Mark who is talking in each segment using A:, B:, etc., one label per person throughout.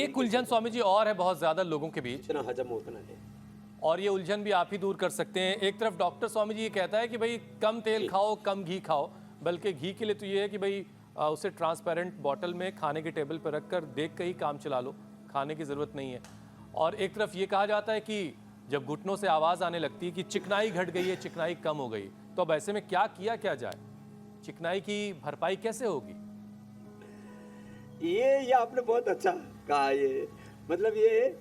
A: एक उलझन स्वामी जी और है बहुत ज्यादा लोगों के बीच,
B: जितना हजम हो उतना ले।
A: और ये उलझन भी आप ही दूर कर सकते हैं। एक तरफ डॉक्टर स्वामी जी ये कहता है कि भाई कम तेल खाओ, कम घी खाओ, बल्कि घी के लिए तो ये है कि भाई उसे ट्रांसपेरेंट बॉटल में खाने के टेबल पर रखकर देख कर ही काम चला लो, खाने की ज़रूरत नहीं है। और एक तरफ ये कहा जाता है कि जब घुटनों से आवाज़ आने लगती है कि चिकनाई घट गई है, चिकनाई कम हो गई, तो अब ऐसे में क्या जाए, चिकनाई की भरपाई कैसे होगी?
B: ये आपने बहुत अच्छा कहा। ये मतलब ये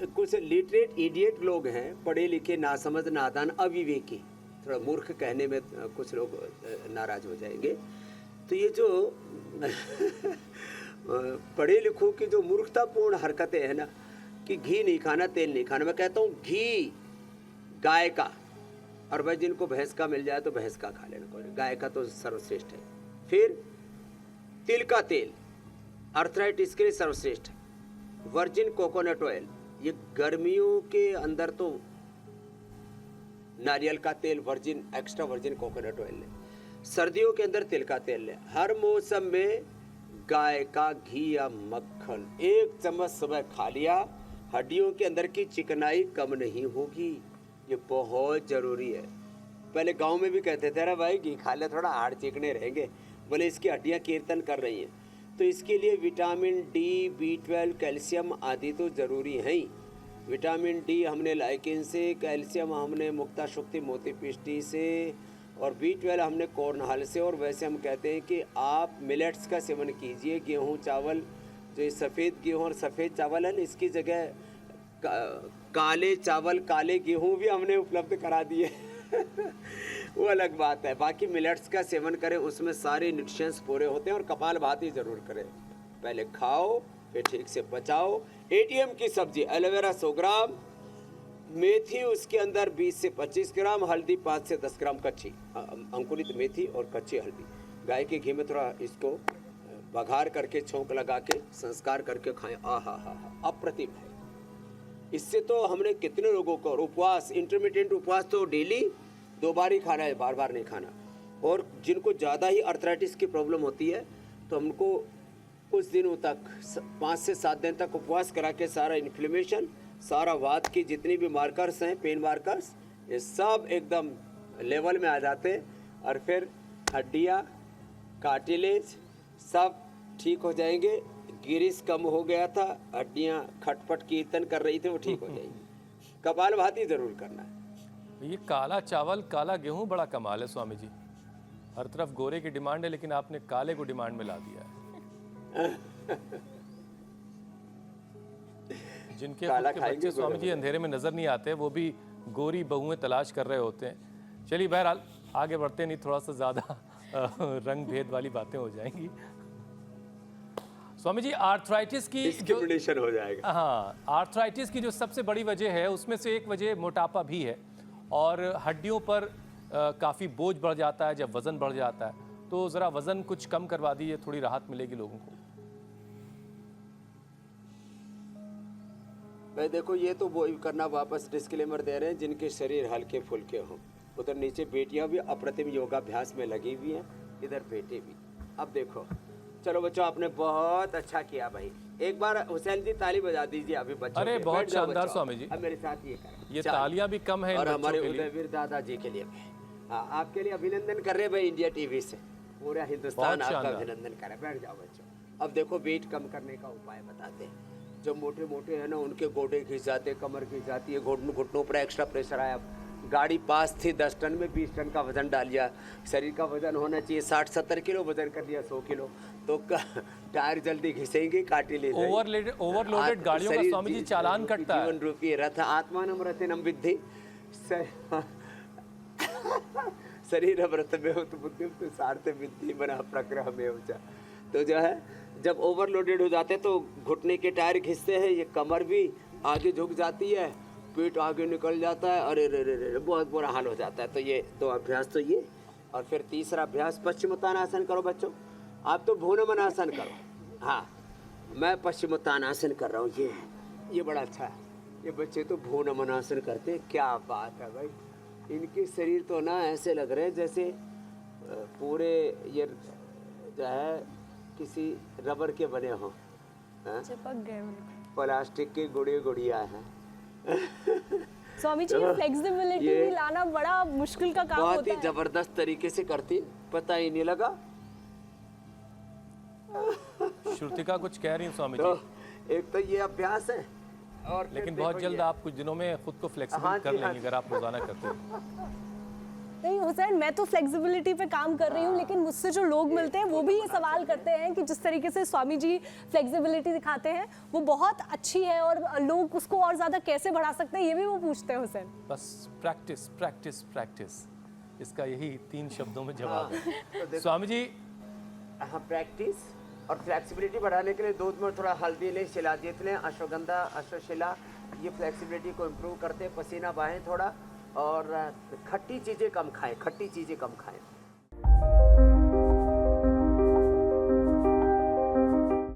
B: कुछ लिटरेट इडियट लोग हैं, पढ़े लिखे नासमझ नादान अविवेकी, थोड़ा मूर्ख कहने में कुछ लोग नाराज हो जाएंगे। तो ये जो पढ़े लिखों की जो मूर्खतापूर्ण हरकतें हैं ना, कि घी नहीं खाना, तेल नहीं खाना, मैं कहता हूँ घी गाय का, और भाई जिनको भैंस का मिल जाए तो भैंस का खा लेना, गाय का तो सर्वश्रेष्ठ है। फिर तिल का तेल अर्थराइटिस के लिए सर्वश्रेष्ठ है। वर्जिन कोकोनट ऑयल, ये गर्मियों के अंदर तो नारियल का तेल virgin, extra virgin coconut oil लें। सर्दियों के अंदर तिल का तेल लें। हर मौसम में गाय का घी या मक्खन 1 चम्मच सुबह खा लिया, हड्डियों के अंदर की चिकनाई कम नहीं होगी। ये बहुत ज़रूरी है। पहले गांव में भी कहते थे, अरे भाई घी खा ले थोड़ा हाड़ चिकने रहेंगे, बोले इसकी हड्डियां कीर्तन कर रही हैं। तो इसके लिए विटामिन डी, B12, कैल्शियम आदि तो ज़रूरी हैं ही। विटामिन डी हमने लाइकिन से, कैल्शियम हमने मुक्ता शुक्ति मोती पिष्टी से, और B12 हमने कॉर्नहल से। और वैसे हम कहते हैं कि आप मिलेट्स का सेवन कीजिए, गेहूं चावल, जो ये सफ़ेद गेहूं और सफ़ेद चावल है ना, इसकी जगह काले चावल, काले गेहूं भी हमने उपलब्ध करा दिए वो अलग बात है। बाकी मिलेट्स का सेवन करें, उसमें सारे न्यूट्रिशंस पूरे होते हैं। और कपालभाति ज़रूर करें, पहले खाओ फिर ठीक से पचाओ। एटीएम की सब्जी, एलोवेरा 100 ग्राम, मेथी उसके अंदर 20 से 25 ग्राम, हल्दी 5 से 10 ग्राम कच्ची, अंकुरित मेथी और कच्ची हल्दी। गाय के घी में थोड़ा इसको बघार करके, छोंक लगा के, संस्कार करके खाएं। आहा, अप्रतिम है। इससे तो हमने कितने लोगों को, और उपवास, इंटरमीडिएट उपवास तो डेली 2 बार ही खाना है, बार बार नहीं खाना। और जिनको ज़्यादा ही अर्थराइटिस की प्रॉब्लम होती है तो हमको कुछ दिनों तक 5 से 7 दिन तक उपवास करा के सारा इन्फ्लेमेशन, सारा वात की जितनी भी मार्कर्स हैं, पेन मार्कर्स, ये सब एकदम लेवल में आ जाते हैं। और फिर हड्डियाँ, कार्टिलेज सब ठीक हो जाएंगे। गिरिस कम हो गया था, हड्डियाँ खटपट कीर्तन कर रही थी, वो ठीक हो जाएंगी। कपालभाति ज़रूर करना है।
A: ये काला चावल, काला गेहूं बड़ा कमाल है स्वामी जी। हर तरफ गोरे की डिमांड है, लेकिन आपने काले को डिमांड में ला दिया है। जिनके खुद के बच्चे स्वामी जी अंधेरे में नजर नहीं आते, वो भी गोरी बहुएं तलाश कर रहे होते हैं। चलिए बहरहाल आगे बढ़ते, नहीं थोड़ा सा ज्यादा रंग भेद वाली बातें हो जाएंगी। स्वामी जी आर्थराइटिस की
B: डिस्क्रिमिनेशन हो जाएगा।
A: हाँ, आर्थराइटिस की जो सबसे बड़ी वजह है, उसमें से एक वजह मोटापा भी है, और हड्डियों पर काफ़ी बोझ बढ़ जाता है जब वज़न बढ़ जाता है। तो ज़रा वज़न कुछ कम करवा दीजिए, थोड़ी राहत मिलेगी लोगों को।
B: भाई देखो, ये तो वो करना, वापस डिस्क्लेमर दे रहे हैं जिनके शरीर हल्के फुल्के हों। उधर नीचे बेटियां भी अप्रतिम योगाभ्यास में लगी हुई हैं, इधर बेटे भी। अब देखो, चलो बच्चों, आपने बहुत अच्छा किया भाई। एक बार हुसैन जी ताली बजा दीजिए अभी बच्चों।
A: अरे बहुत शानदार स्वामी जी।
B: अब मेरे साथ ये करें,
A: ये तालियां भी कम है
B: और हमारे उदयवीर दादाजी के लिए भी। हाँ, आपके लिए अभिनंदन कर रहे भाई, इंडिया टीवी से पूरा हिंदुस्तान आपका अभिनंदन कर रहा है। बैठ जाओ बच्चों। अब देखो, वेट कम करने का उपाय बताते हैं। जो मोटे मोटे हैं ना, उनके गोडे खिंच जाते, कमर खिंच जाती है, घुटनों पर एक्स्ट्रा प्रेशर आया। गाड़ी पास थी 10 टन में 20 टन का वजन डाल लिया। शरीर का वजन होना चाहिए 60-70 किलो, वजन कर लिया 100 किलो, तो टायर जल्दी घिसेंगे, काटी ले जाएंगे।
A: ओवरलोडेड गाड़ियों का स्वामी जी चालान कटता है।
B: जीवन रूपी रथ आत्मानम रथिनम विद्धि शरीर व्रत में हो तो बुद्धि तो सार्थ विद्धि बना प्रग्रह में हो जा। तो जो है, जब ओवरलोडेड हो जाते हैं तो घुटने के टायर घिसते हैं, ये कमर भी आगे झुक जाती है, पेट आगे निकल जाता है, अरे रे रे रे, बहुत बुरा हाल हो जाता है। तो ये 2 अभ्यास तो ये, और फिर तीसरा अभ्यास पश्चिमोत्तानासन करो बच्चों। आप तो भूनमनासन करो। हाँ, मैं पश्चिमोत्तानासन कर रहा हूँ। ये बड़ा अच्छा है। ये बच्चे तो भूनमनासन करते हैं, क्या बात है भाई। इनके शरीर तो ना ऐसे लग रहे हैं जैसे पूरे ये जो है किसी रबर के बने हों। हाँ?
C: चिपक गए बिल्कुल।
B: प्लास्टिक की गुड़ी गुड़िया है।
C: स्वामी जी ये फ्लेक्सिबिलिटी
B: ये
C: भी लाना बड़ा मुश्किल का काम
B: बहुत
C: होता
B: ही
C: है।
B: जबरदस्त तरीके से करती, पता ही नहीं लगा।
A: श्रुतिका कुछ कह रही हैं स्वामी
B: तो
A: जी,
B: एक तो ये अभ्यास है और फिर
A: लेकिन
B: देखो
A: बहुत जल्द
B: ये।
A: आप कुछ दिनों में खुद को
B: हाँ
A: फ्लेक्सिबल
B: जी,
A: कर
B: हाँ
A: लेंगे
B: जी।
A: अगर आप रोजाना करते हो।
C: नहीं हुसैन, मैं तो फ्लेक्सिबिलिटी पे काम कर रही हूँ, लेकिन मुझसे जो लोग मिलते हैं वो भी ये सवाल करते हैं कि जिस तरीके से स्वामी जी फ्लेक्सिबिलिटी दिखाते हैं वो बहुत अच्छी है और लोग उसको और ज़्यादा कैसे बढ़ा सकते हैं ये भी वो पूछते हैं हुसैन।
A: बस प्रैक्टिस प्रैक्टिस प्रैक्टिस, इसका यही 3 शब्दों में जवाब
B: तो
A: है।
B: देखो-
A: स्वामी जी
B: हाँ, प्रैक्टिस और फ्लेक्सिबिलिटी बढ़ाने के लिए दूध में थोड़ा हल्दी लें, शिलाजीत लें, अश्वगंधा, अश्वशिला, ये फ्लेक्सिबिलिटी को इम्प्रूव करते हैं। पसीना बहाएं थोड़ा और खट्टी चीज़ें कम खाएं, खट्टी चीज़ें कम खाएं।